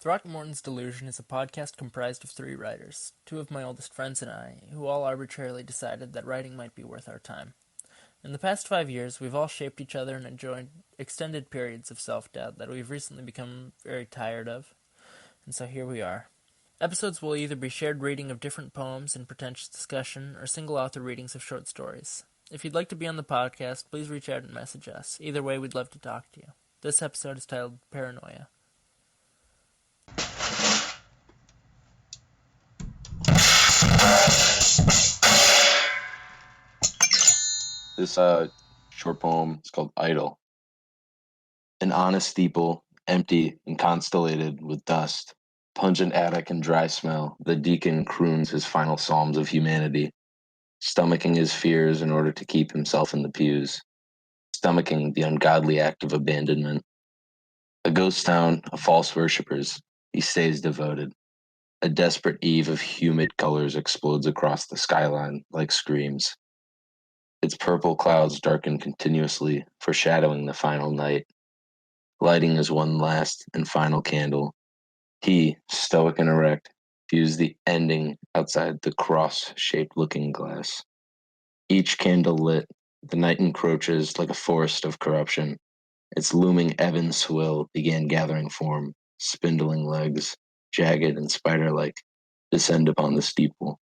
Throckmorton's Delusion is a podcast comprised of three writers, two of my oldest friends and I, who all arbitrarily decided that writing might be worth our time. In the past 5 years, we've all shaped each other and enjoyed extended periods of self-doubt that we've recently become very tired of, and so here we are. Episodes will either be shared reading of different poems in pretentious discussion, or single-author readings of short stories. If you'd like to be on the podcast, please reach out and message us. Either way, we'd love to talk to you. This episode is titled Paranoia. This short poem is called Idle. An honest steeple, empty and constellated with dust, pungent attic and dry smell, the deacon croons his final psalms of humanity, stomaching his fears in order to keep himself in the pews, stomaching the ungodly act of abandonment. A ghost town of false worshippers, he stays devoted. A desperate eve of humid colors explodes across the skyline like screams. Its purple clouds darken continuously, foreshadowing the final night. Lighting his one last and final candle, he, stoic and erect, views the ending outside the cross-shaped looking glass. Each candle lit, the night encroaches like a forest of corruption. Its looming ebb and swill began gathering form, spindling legs, jagged and spider-like, descend upon the steeple,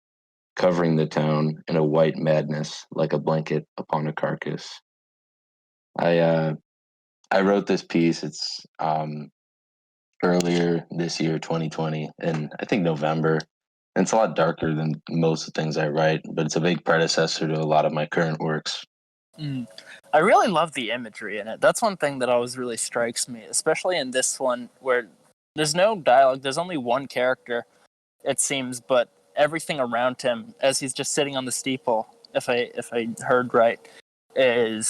covering the town in a white madness like a blanket upon a carcass. I wrote this piece. It's earlier this year, 2020, and I think November. And it's a lot darker than most of the things I write, but it's a big predecessor to a lot of my current works. I really love the imagery in it. That's one thing that always really strikes me, especially in this one where there's no dialogue. There's only one character, it seems, but everything around him, as he's just sitting on the steeple, if I heard right, it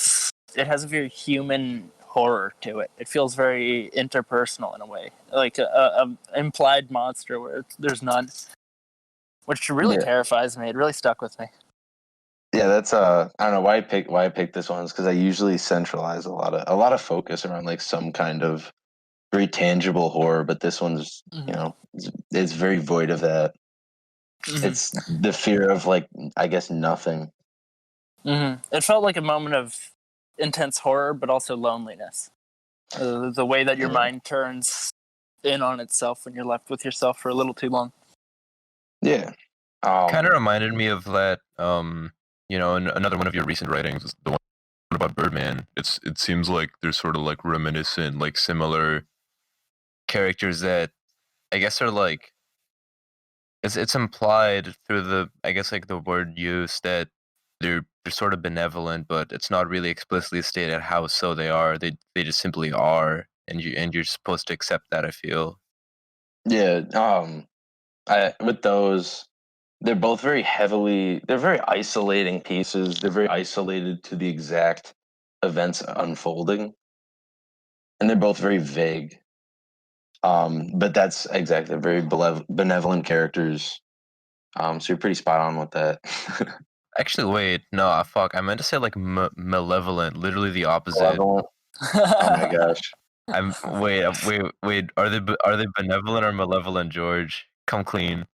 has a very human horror to it. It feels very interpersonal in a way, like a implied monster where there's none, which really terrifies me. It really stuck with me. Yeah, that's I don't know why I picked this one is because I usually centralize a lot of focus around like some kind of very tangible horror, but this one's it's very void of that. It's the fear of like I guess nothing. It felt like a moment of intense horror, but also loneliness. The way that your mind turns in on itself when you're left with yourself for a little too long. Yeah. Kind of reminded me of that, another one of your recent writings, is the one about Birdman. It seems like there's sort of like reminiscent, like similar characters that I guess are like, it's implied through the, I guess like the word use that they're sort of benevolent, but it's not really explicitly stated how so they are. They just simply are, and you're supposed to accept that, I feel. Yeah. With those, they're both they're very isolating pieces. They're very isolated to the exact events unfolding. And they're both very vague. But that's exactly very benevolent characters. So you're pretty spot on with that. Actually, wait, no, fuck. I meant to say like malevolent, literally the opposite. Malevolent? Oh my gosh. Wait. Are they benevolent or malevolent, George? Come clean.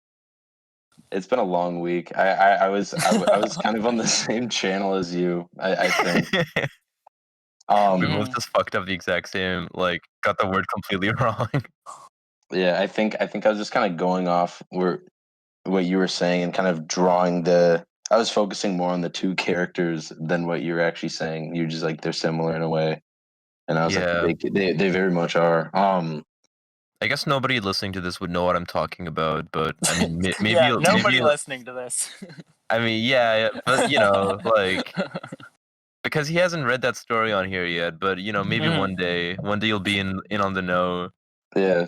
It's been a long week. I was kind of on the same channel as you. I think. We both just fucked up the exact same. Like, got the word completely wrong. Yeah, I think I was just kind of going off what you were saying and kind of drawing I was focusing more on the two characters than what you were actually saying. You're just like they're similar in a way, and I was like they very much are. I guess nobody listening to this would know what I'm talking about, but I mean, maybe nobody listening to this. I mean, yeah, but like because he hasn't read that story on here yet. But maybe one day you'll be in on the know. Yeah,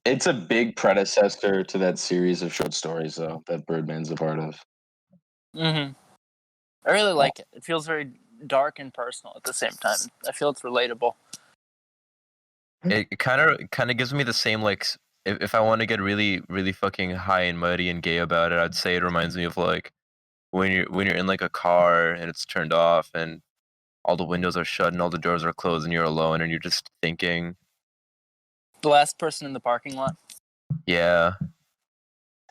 it's a big predecessor to that series of short stories, though, that Birdman's a part of. I really like it. It feels very dark and personal at the same time. I feel it's relatable. It kind of gives me the same, like, if I want to get really really fucking high and muddy and gay about it, I'd say it reminds me of like when you're in like a car and it's turned off and all the windows are shut and all the doors are closed and you're alone and you're just thinking. The last person in the parking lot. Yeah,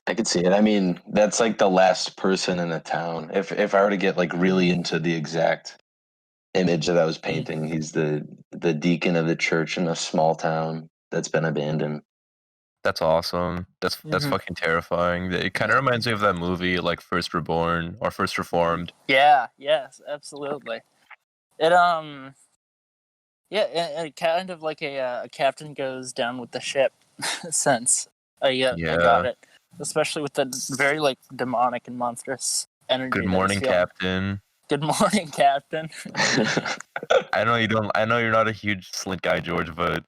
I could see it. I mean, that's like the last person in a town. If I were to get like really into the exact image that I was painting, he's the deacon of the church in a small town that's been abandoned. that's awesome. That's Mhm. fucking terrifying. It kind of reminds me of that movie, like First Reborn or First Reformed. Yeah. Yes. Absolutely. It Yeah, it kind of like a captain goes down with the ship sense. I got Yeah. it, especially with the very like demonic and monstrous energy Good that he's morning, feeling. Captain. Good morning, Captain. I know you don't. I know you're not a huge Slint guy, George, but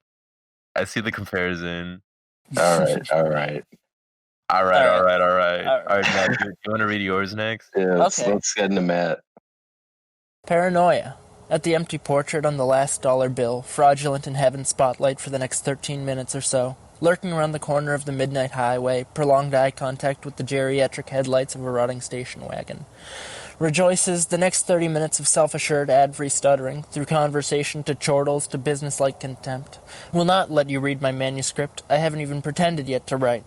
I see the comparison. All right, all right. All right, all right, all right, All all right, Matt. right. Do you want to read yours next? Yeah, Okay. let's get into Matt. Paranoia. At the empty portrait on the last dollar bill, fraudulent in heaven's spotlight for the next 13 minutes or so. Lurking around the corner of the midnight highway, prolonged eye contact with the geriatric headlights of a rotting station wagon. Rejoices the next 30 minutes of self-assured ad-free stuttering, through conversation to chortles to business-like contempt. Will not let you read my manuscript. I haven't even pretended yet to write.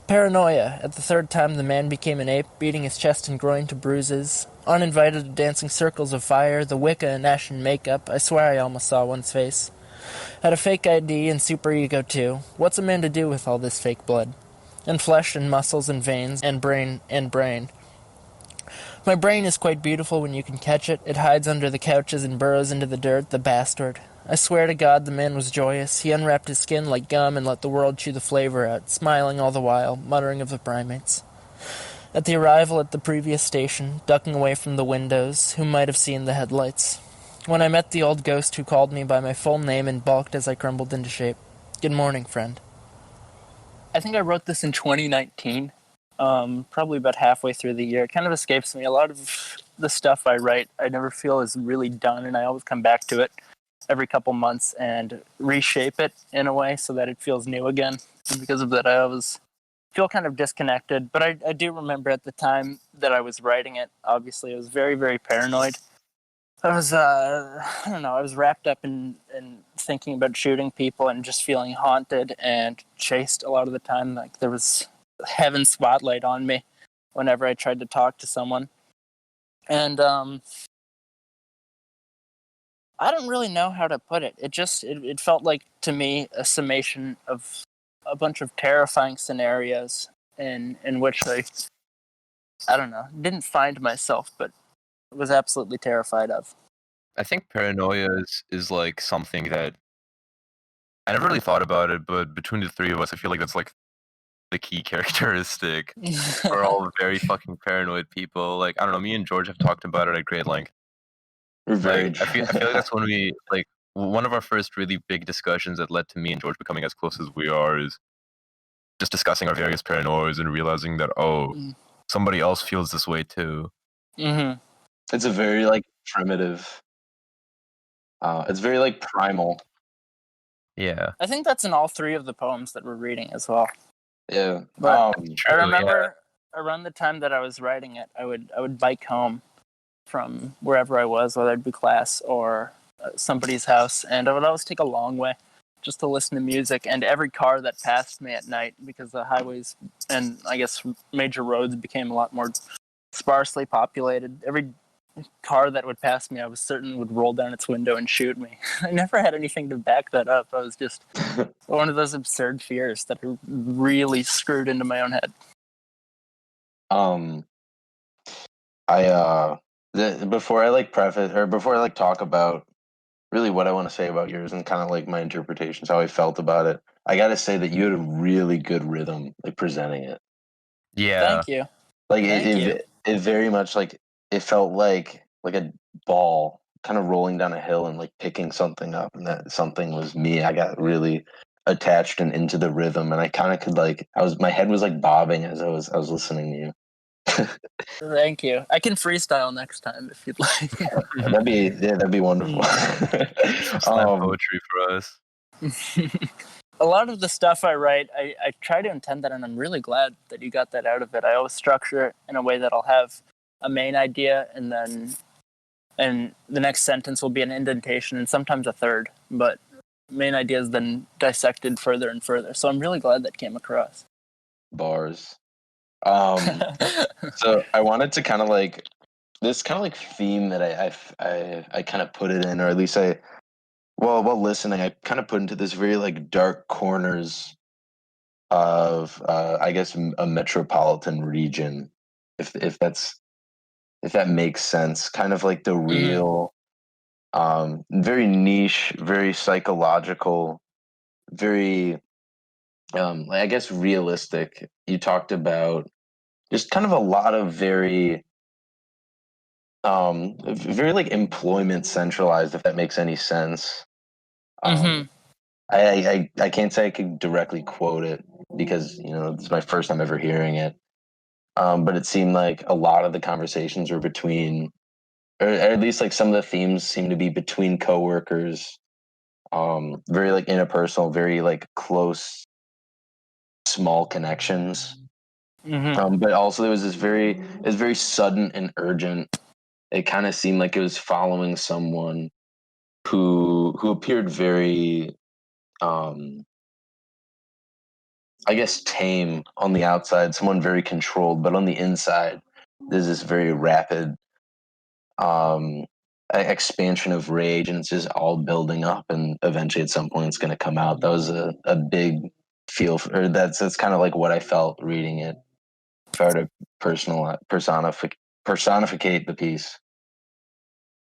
Paranoia. At the third time the man became an ape, beating his chest and groin to bruises. Uninvited to dancing circles of fire, the Wicca and ashen makeup. I swear I almost saw one's face. Had a fake ID and superego too. What's a man to do with all this fake blood? And flesh and muscles and veins and brain and brain. My brain is quite beautiful when you can catch it. It hides under the couches and burrows into the dirt, the bastard. I swear to God the man was joyous. He unwrapped his skin like gum and let the world chew the flavor out, smiling all the while, muttering of the primates. At the arrival at the previous station, ducking away from the windows, who might have seen the headlights. When I met the old ghost who called me by my full name and balked as I crumbled into shape. Good morning, friend. I think I wrote this in 2019. Probably about halfway through the year. It kind of escapes me. A lot of the stuff I write, I never feel is really done, and I always come back to it every couple months and reshape it in a way so that it feels new again. And because of that, I always feel kind of disconnected. But I do remember at the time that I was writing it, obviously, I was very, very paranoid. I was, I don't know, I was wrapped up in thinking about shooting people and just feeling haunted and chased a lot of the time. Like there was heaven's spotlight on me whenever I tried to talk to someone. And I don't really know how to put it. It felt like to me a summation of a bunch of terrifying scenarios in which I don't know, didn't find myself, but was absolutely terrified of. I think paranoia is like something that I never really thought about it, but between the three of us, I feel like that's like the key characteristic. We're all very fucking paranoid people. Like I don't know, me and George have talked about it at great length. We're very. Like I feel like that's when we like one of our first really big discussions that led to me and George becoming as close as we are is just discussing our various paranoias and realizing that somebody else feels this way too. Mm-hmm. It's a very like primitive. It's very like primal. Yeah. I think that's in all three of the poems that we're reading as well. Yeah. But True, I remember around the time that I was writing it, I would bike home from wherever I was, whether it be class or somebody's house, and I would always take a long way just to listen to music. And every car that passed me at night, because the highways and I guess major roads became a lot more sparsely populated, every car that would pass me, I was certain would roll down its window and shoot me. I never had anything to back that up. I was just one of those absurd fears that are really screwed into my own head. Before I like preface or before I like talk about really what I want to say about yours and kind of like my interpretations, how I felt about it, I got to say that you had a really good rhythm like presenting it. Yeah. Thank you. Like Thank you. it very much like it felt like a ball kind of rolling down a hill and like picking something up, and that something was me. I got really attached and into the rhythm, and I kind of could like my head was like bobbing as I was listening to you. Thank you. I can freestyle next time if you'd like. That'd be wonderful. Slam poetry for us. A lot of the stuff I write, I try to intend that, and I'm really glad that you got that out of it. I always structure it in a way that I'll have a main idea, and then the next sentence will be an indentation, and sometimes a third. But main ideas then dissected further and further. So I'm really glad that came across. Bars. So I wanted to kind of like this kind of like theme that I kind of put it in, or at least while listening, I kind of put into this very like dark corners of I guess a metropolitan region, if that makes sense. Kind of like the real, very niche, very psychological, very I guess realistic. You talked about just kind of a lot of very like employment centralized, if that makes any sense. Um, Mm-hmm. I can't say I could directly quote it because it's my first time ever hearing it. But it seemed like a lot of the conversations were between, or at least like some of the themes seem to be between coworkers. Very like interpersonal, very like close, small connections. Mm-hmm. But also there was it was very sudden and urgent. It kind of seemed like it was following someone who appeared very, um, I guess, tame on the outside, someone very controlled, but on the inside, there's this very rapid um, expansion of rage, and it's just all building up, and eventually, at some point, it's going to come out. That was a big feel, or that's kind of like what I felt reading it. If I were to personificate the piece.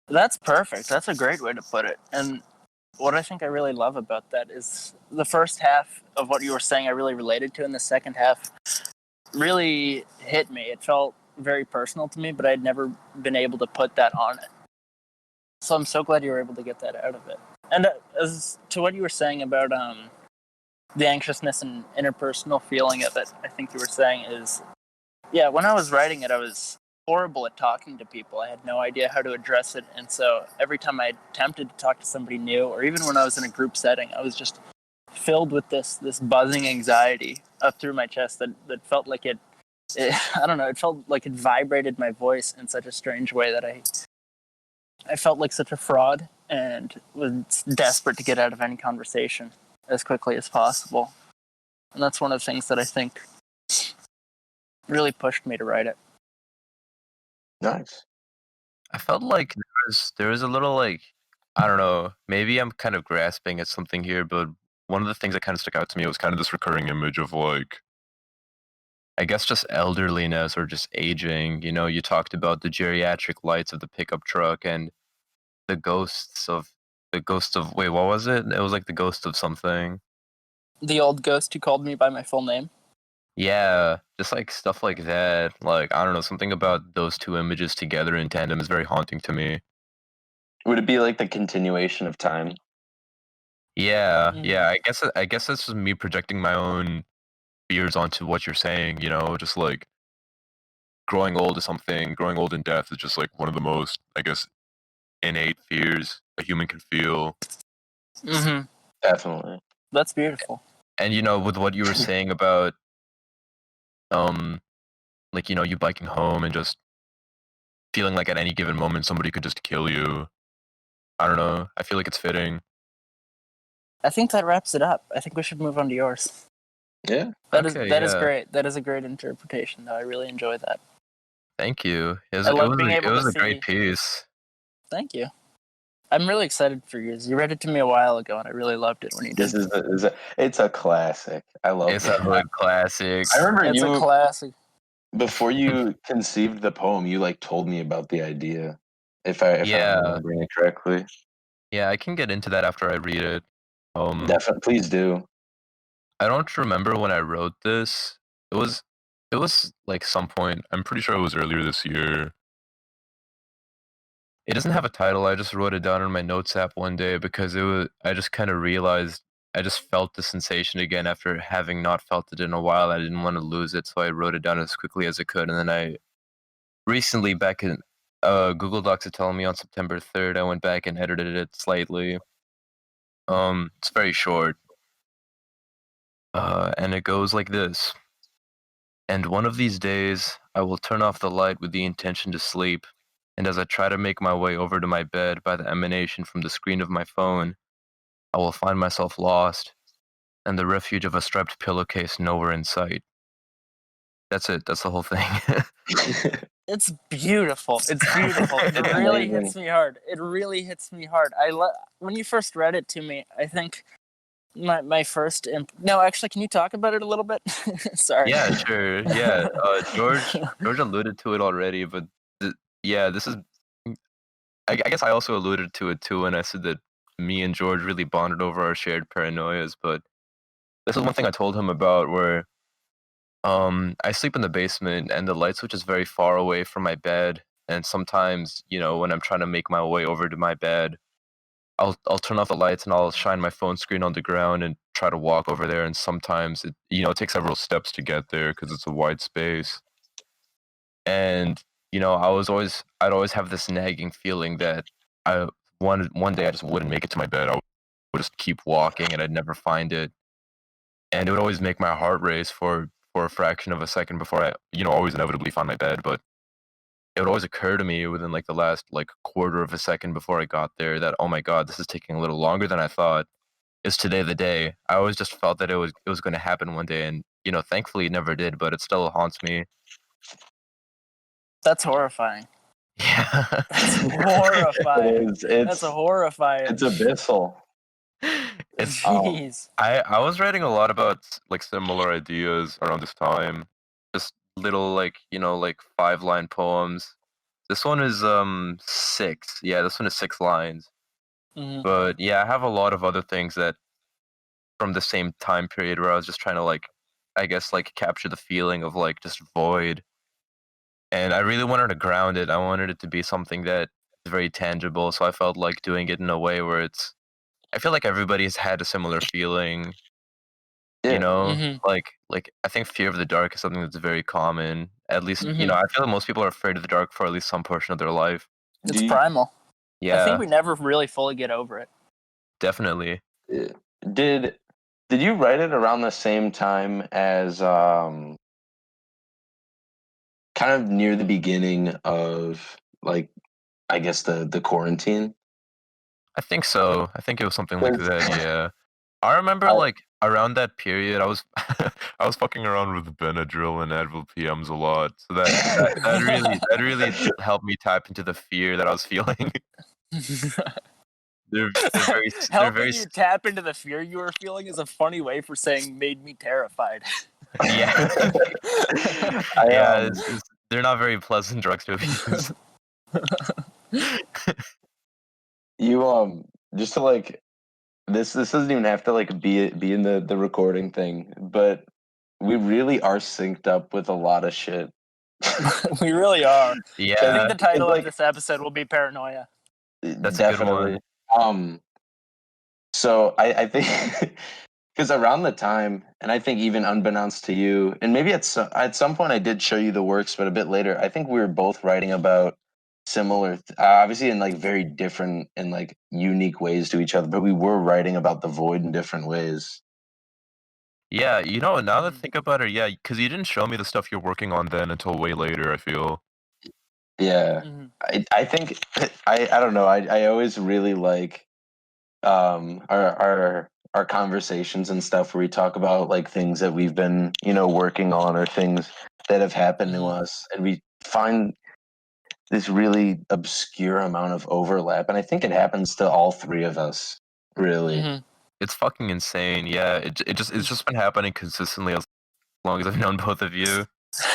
That's perfect. That's a great way to put it. And what I think I really love about that is the first half of what you were saying I really related to, and the second half really hit me. It felt very personal to me, but I'd never been able to put that on it. So I'm so glad you were able to get that out of it. And as to what you were saying about the anxiousness and interpersonal feeling of it, I think you were saying is, yeah, when I was writing it, I was horrible at talking to people. I had no idea how to address it. And so every time I attempted to talk to somebody new, or even when I was in a group setting, I was just filled with this buzzing anxiety up through my chest that felt like it I don't know, it felt like it vibrated my voice in such a strange way that I felt like such a fraud and was desperate to get out of any conversation as quickly as possible. And that's one of the things that I think really pushed me to write it. Nice. I felt like there was a little like, I don't know, maybe I'm kind of grasping at something here, but one of the things that kind of stuck out to me was kind of this recurring image of like, I guess just elderliness or just aging. You know, you talked about the geriatric lights of the pickup truck and the ghosts of wait, what was it? It was like the ghost of something. The old ghost who called me by my full name. Yeah, just like stuff like that. Like, I don't know, something about those two images together in tandem is very haunting to me. Would it be like the continuation of time? Yeah, Mm-hmm. yeah. I guess that's just me projecting my own fears onto what you're saying, you know, just like growing old is something, growing old in death is just like one of the most, I guess, innate fears a human can feel. Mm-hmm. Definitely. That's beautiful. And you know, with what you were saying about um like, you know, you biking home and just feeling like at any given moment somebody could just kill you. I don't know. I feel like it's fitting. I think that wraps it up. I think we should move on to yours. Yeah. Okay, That is yeah. great. That is a great interpretation, though. I really enjoy that. Thank you. I love being It able to was a see. great piece. Thank you. I'm really excited for yours. You read it to me a while ago, and I really loved it when you did. It's a classic. I love It's it. a hood classic. I remember It's a classic. before you conceived the poem, you like told me about the idea. If I'm Yeah. remembering it correctly. Yeah, I can get into that after I read it. Definitely, please do. I don't remember when I wrote this. It was like some point. I'm pretty sure it was earlier this year. It doesn't have a title. I just wrote it down in my notes app one day because I just kind of realized I just felt the sensation again after having not felt it in a while. I didn't want to lose it, so I wrote it down as quickly as I could. And then I recently back in Google Docs are telling me on September 3rd, I went back and edited it slightly. It's very short. And it goes like this. And one of these days, I will turn off the light with the intention to sleep, and as I try to make my way over to my bed by the emanation from the screen of my phone, I will find myself lost, and the refuge of a striped pillowcase nowhere in sight. That's it. That's the whole thing. It's beautiful. It's beautiful. It It's really amazing. hits me hard. It really hits me hard. When you first read it to me, I think my first no, actually, can you talk about it a little bit? Sorry. Yeah, sure. Yeah, George alluded to it already, but yeah, this is. I guess I also alluded to it too when I said that me and George really bonded over our shared paranoias. But this is one thing I told him about where I sleep in the basement and the light switch is very far away from my bed. And sometimes, when I'm trying to make my way over to my bed, I'll turn off the lights and I'll shine my phone screen on the ground and try to walk over there. And sometimes it takes several steps to get there because it's a wide space. And I'd always have this nagging feeling that one day I just wouldn't make it to my bed. I would just keep walking and I'd never find it. And it would always make my heart race for a fraction of a second before I, always inevitably find my bed. But it would always occur to me within like the last like quarter of a second before I got there that, oh my God, this is taking a little longer than I thought. Is today the day? I always just felt that it was going to happen one day, and thankfully it never did. But it still haunts me. That's horrifying. Yeah, That's horrifying. That's horrifying. It's abyssal. It's Jeez. I was writing a lot about like similar ideas around this time. Just little like 5-line poems. This one is 6. Yeah, this one is 6 lines. Mhm. But yeah, I have a lot of other things that from the same time period where I was just trying to like I guess like capture the feeling of like just void. And I really wanted to ground it. I wanted it to be something that is very tangible. So I felt like doing it in a way where I feel like everybody's had a similar feeling, Yeah. Mhm. like I think fear of the dark is something that's very common. At least, Mhm. I feel like most people are afraid of the dark for at least some portion of their life. It's primal. I Yeah, think we never really fully get over it. definitely. Did you write it around the same time as kind of near the beginning of like I guess the quarantine? I think so. I think it was something like 'Cause that, yeah. I remember I, like around that period I was I was fucking around with Benadryl and Advil PMs a lot. So that really helped me tap into the fear that I was feeling. They're Helping very you tap into the fear you were feeling is a funny way for saying made me terrified. yeah. I Yeah, they're not very pleasant drugs to abuse. you just to like this doesn't even have to like be in the recording thing, but we really are synced up with a lot of shit. We really are. I Yeah, think the title like of this episode will be Paranoia. that's a good definitely. one. So I think because around the time, and I think even unbeknownst to you, and maybe at some point I did show you the works, but a bit later, I think we were both writing about similar, obviously in like very different and like unique ways to each other, but we were writing about the void in different ways. Yeah, now that I think about it, yeah, because you didn't show me the stuff you're working on then until way later, I feel. Yeah, Mhm. I think I don't know. I always really like our conversations and stuff where we talk about like things that we've been working on or things that have happened to us, and we find this really obscure amount of overlap, and I think it happens to all three of us, really. Mhm. It's fucking insane. Yeah, it's just been happening consistently as long as I've known both of you.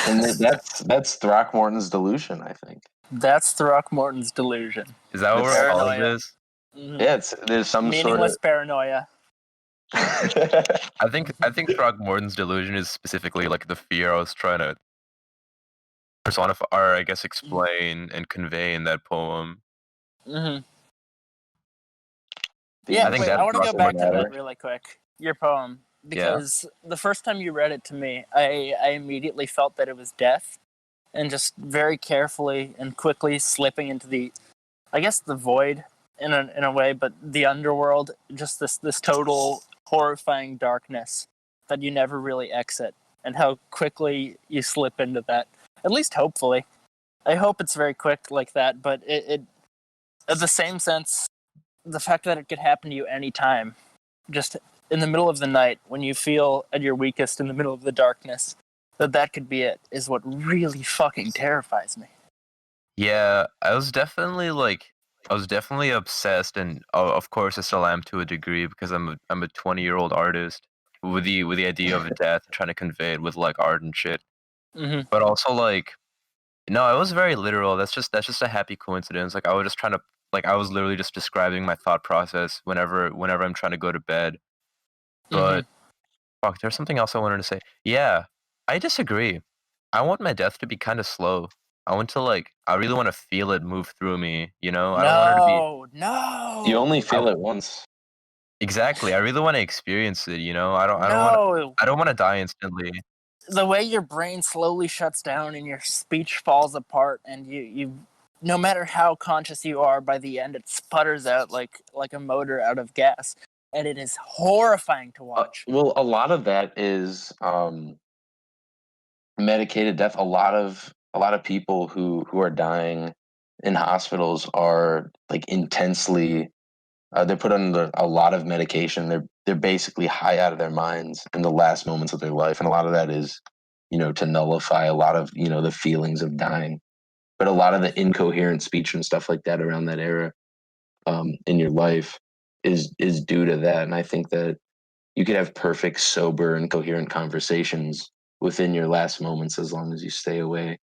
And that's Throckmorton's delusion, I think. That's Throckmorton's delusion. Is that what we're calling Paranoia. this? Mhm. Yeah, there's some Meaningless paranoia. sort of I think Throckmorton's delusion is specifically like the fear I was trying to personify or I guess explain and convey in that poem. Mhm. the Yeah, I think wait, that I want to go back to that matter. really quick. Your poem. Yeah. Because the first time you read it to me, I immediately felt that it was death. And just very carefully and quickly slipping into I guess the void in a way, but the underworld, just this total horrifying darkness that you never really exit, and how quickly you slip into that. At least hopefully. I hope it's very quick like that, but it at the same sense, the fact that it could happen to you anytime just in the middle of the night when you feel at your weakest in the middle of the darkness, that could be it, is what really fucking terrifies me. Yeah, I was definitely obsessed, and of course I still am to a degree because I'm a 20-year-old artist with the idea of death, trying to convey it with like art and shit. Mm-hmm. But also like, no, it was very literal. That's just a happy coincidence. Like I was just trying to I was literally just describing my thought process whenever I'm trying to go to bed. But fuck, there's something else I wanted to say. Yeah, I disagree. I want my death to be kind of slow. I really want to feel it move through me, you know? I don't want it to be No. You only feel it once. exactly. I really want to experience it, you know? I don't No. want to die instantly. The way your brain slowly shuts down and your speech falls apart, and you no matter how conscious you are, by the end it sputters out like a motor out of gas, and it is horrifying to watch. Well, a lot of that is medicated death. A lot of people who are dying in hospitals are like intensely. They're put under a lot of medication. They're basically high out of their minds in the last moments of their life, and a lot of that is, to nullify a lot of the feelings of dying. But a lot of the incoherent speech and stuff like that around that era in your life is due to that. And I think that you could have perfect, sober, and coherent conversations within your last moments as long as you stay away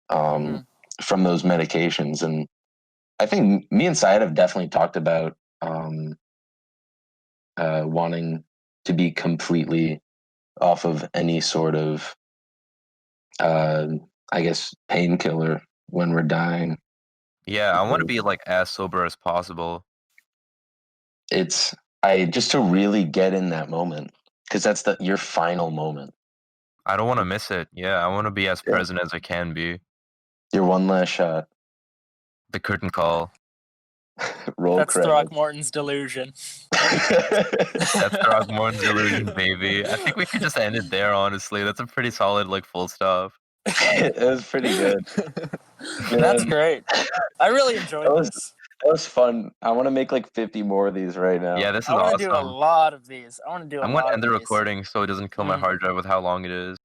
from those medications. And I think me and Syed have definitely talked about wanting to be completely off of any sort of, I guess, painkiller when we're dying. Yeah, I want to be like as sober as possible. It's just to really get in that moment, because that's your final moment. I don't want to miss it. Yeah, I want to be as present as I can be. Your one last shot. The curtain call. Roll That's credits. Throckmorton's Delusion. That's Throckmorton's Delusion, baby. I think we could just end it there, honestly. That's a pretty solid, full stop. It was pretty good. That's great. I really enjoyed this. That was fun. I want to make 50 more of these right now. Yeah, this is I want awesome. to do a lot of these. I'm going to end the recording so it doesn't kill my hard drive with how long it is.